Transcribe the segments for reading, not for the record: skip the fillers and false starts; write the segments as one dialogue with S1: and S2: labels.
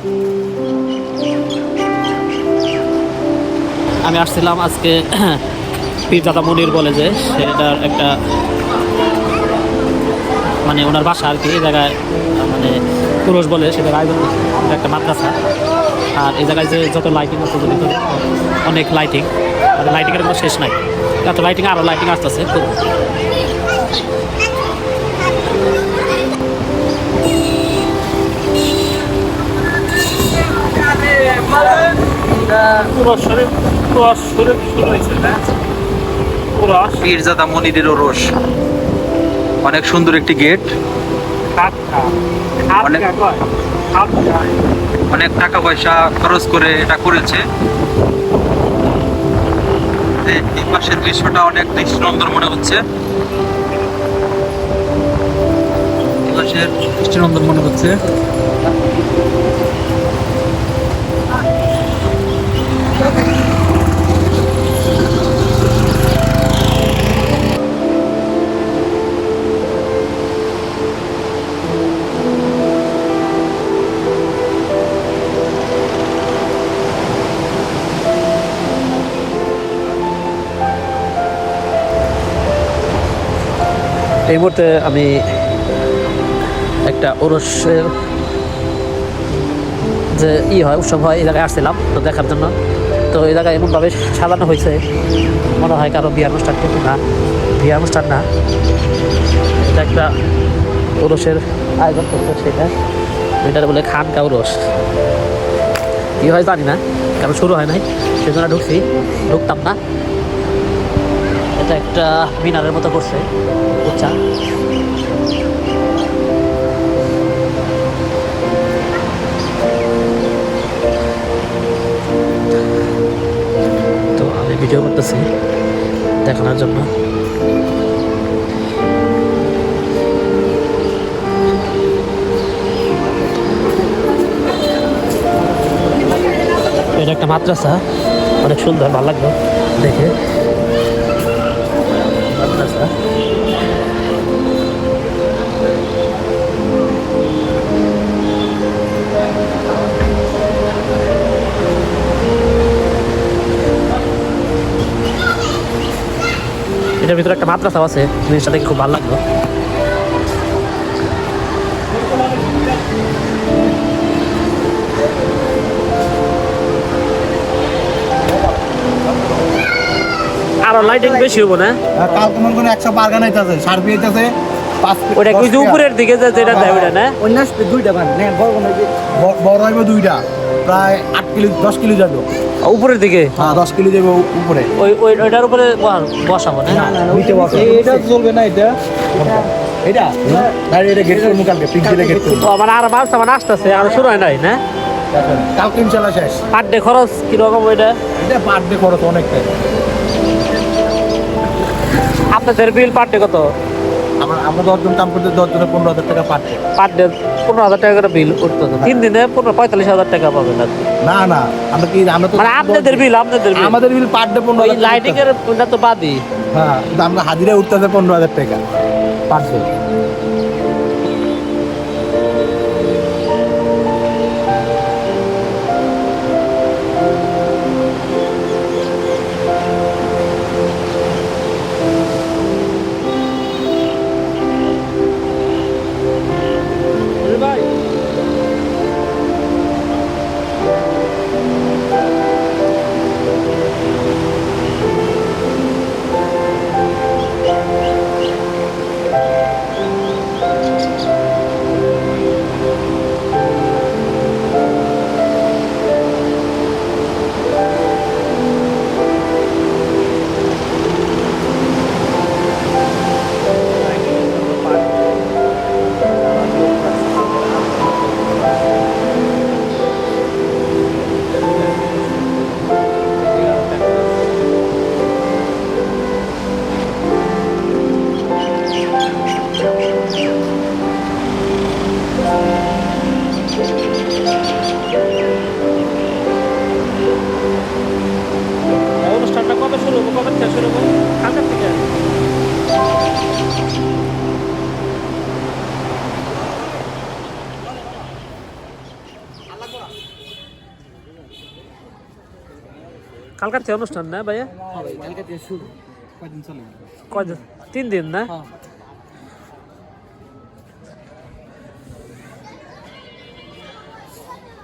S1: আমি আসছিলাম আজকে পীরজাদা মনির বলে যে সেটার একটা মানে ওনার বাসা আর কি, এই জায়গায় মানে পুরুষ বলে সেটার আয়োজন করছে একটা মাদ্রাসা। আর এই জায়গায় যে যত লাইটিং আছে অনেক লাইটিং, লাইটিংয়ের কোনো শেষ নাই, এত লাইটিং আরও লাইটিং আসতেছে খুব।
S2: পীরজাদা মনিরের ওরস, অনেক সুন্দর একটি গেট, অনেক টাকা পয়সা খরচ করে এটা করেছে। এই পাশের দৃশ্যটা অনেক দৃষ্টিনন্দন মনে হচ্ছে, এই পাশের দৃষ্টিনন্দন মনে হচ্ছে।
S1: এই মুহূর্তে আমি একটা ওরসের যে হয় উৎসব হয় এই জায়গায় আসছিলাম তো দেখার জন্য। তো এই জায়গায় এমনভাবে সাজানো হয়েছে মনে হয় কারো বিয়ার অনুষ্ঠান, কিন্তু না, বিয়ার অনুষ্ঠান না, এটা একটা ওরসের আয়োজন করছে। সেটা বলে খানকা ওরস, কী হয় জানি না, কারণ শুরু হয় নাই, সেজন্য ঢুকতাম না। এটা একটা মিনারের মতো করছে উচ্চা। তো আমি ভিডিও করতেছি দেখানোর জন্য। এটা একটা মাদ্রাসা, অনেক সুন্দর, ভালো লাগলো দেখে মাদ্রাসা। এটার ভিতরে একটা মাদ্রাসা আছে, জিনিসটা দেখে খুব ভালো লাগলো। আরো লাইটিং বেশি হবো না?
S3: কালকে মনে করেন 100 বার্গান আইতাছে, সার্ভি আইতাছে 5
S1: ওটা কি উপরের দিকে যেটা দেয় ওটা না?
S3: অন্যাস দুইটা বান না, বড় হইব দুইটা, প্রায় 8 কিলো 10 কিলো যাবে
S1: উপরের দিকে।
S3: হ্যাঁ 10 কিলো যাবে উপরে।
S1: ওইটার উপরে বসাবো না?
S3: নিচে বসে এটা চলবে না, এটা এটা না, এটা গেট করব কালকে, পিক দিলে গেট করব।
S1: মানে আর মাল সামান আসতেছে, আর শুরু হয় নাই না?
S3: কালকে ইনশাআল্লাহ শেষ।
S1: পার ডে খরচ কিরকম ওইটা?
S3: এটা পার ডে খরচ অনেকটাই।
S1: আপনাদের বিল পার ডে কত?
S3: আমরা 10 জন কাম করতে 10 জনের 15,000 টাকা পার ডে।
S1: পার ডে 15,000 টাকা করে বিল উঠতেছে, 3 দিনে 45,000 টাকা পাবেন আর কি।
S3: না না, আমরা তো
S1: মানে আপনাদের বিল
S3: আমাদের বিল পার ডে 15,000 টাকা।
S1: লাইটিং এর ওটা তো বাদই।
S3: হ্যাঁ, কিন্তু আমরা হাজিরা উঠতেছে 15,000 টাকা পার ডে।
S1: কালকার থেকে অনুষ্ঠান না ভাইয়া?
S3: কালকে থেকে শুরু কয়দিন চলে?
S1: কয়দিন? 3 দিন না?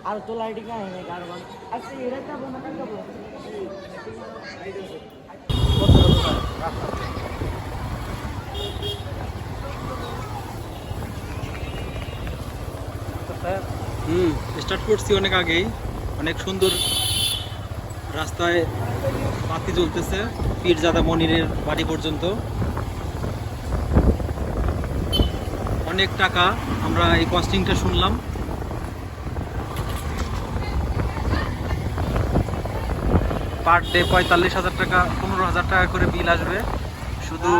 S4: আর তো লাইটিং আছে গাড়বান আচ্ছা এরা তো বনা কাটবো
S2: স্টার্ট করছি অনেক আগেই। অনেক সুন্দর রাস্তায় বাতি জ্বলতেছে পীরজাদা মনিরের বাড়ি পর্যন্ত। অনেক টাকা আমরা এই কস্টিংটা শুনলাম। পার ডে 45,000 টাকা 15,000 টাকা করে বিল আসবে শুধু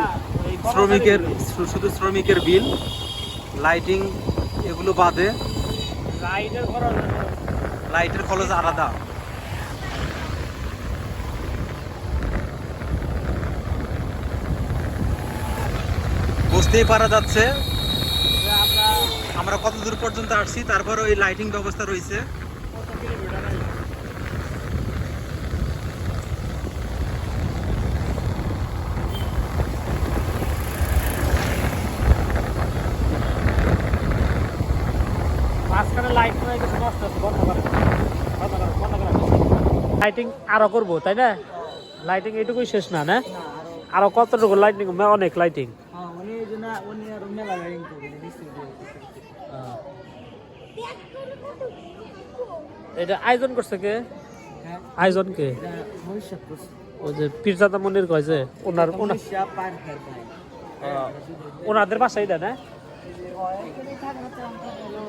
S2: শ্রমিকের বিল, লাইটিং এগুলো বাদে। লাইটের খরচ আলাদা। বুঝতেই পারা যাচ্ছে আমরা কত দূর পর্যন্ত আসছি, তারপর ওই লাইটিং ব্যবস্থা রয়েছে।
S1: লাইটিং আরো করবো তাই না? লাইটিং এইটুকুই শেষ না, না আরো কতটুকু লাইটিং? অনেক লাইটিং।
S4: হ্যাঁ উনি জন্য উনি আর মেলা লাইটিং করবে
S1: এটা আয়োজন করছে কে?
S4: হ্যাঁ
S1: আয়োজন কে?
S4: এটা ভবিষ্যৎ করছে
S1: ওই যে পীরজাদা মনির কয় যে
S4: ভবিষ্যৎ পার হয় ভাই
S1: ওনাদের বাসা এটা না?
S4: এখানে থাকবে তো আমরা হলো